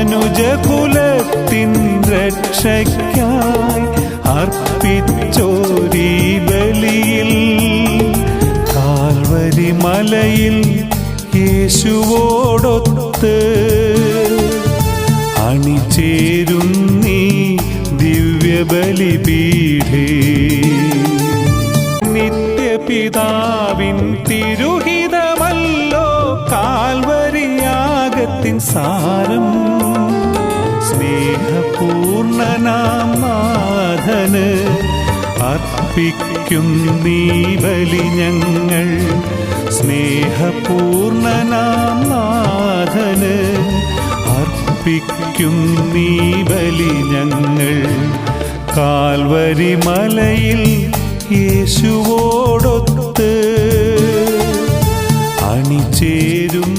മനുജകുലത്തിൻ രക്ഷയ്ക്കായി അർപ്പിച്ചോരീ ബലിയിൽ കാൽവരി മലയിൽ യേശുവോടൊത്ത് അണിചേരുന്നീ ദിവ്യബലിപീഠേ. നിത്യപിതാവിൻ തിരുഹിതമല്ലോ കാൽവരിയാഗത്തിൻ സാരം. സ്നേഹപൂർണനാം നാഥന് അർപ്പിക്കുന്നീ ബലി ഞങ്ങൾ. സ്നേഹപൂർണനാം നാഥന് അർപ്പിക്കുന്നീ ബലി ഞങ്ങൾ. കാൽവരി മലയിൽ യേശുവോടൊത്ത് അണിചേരും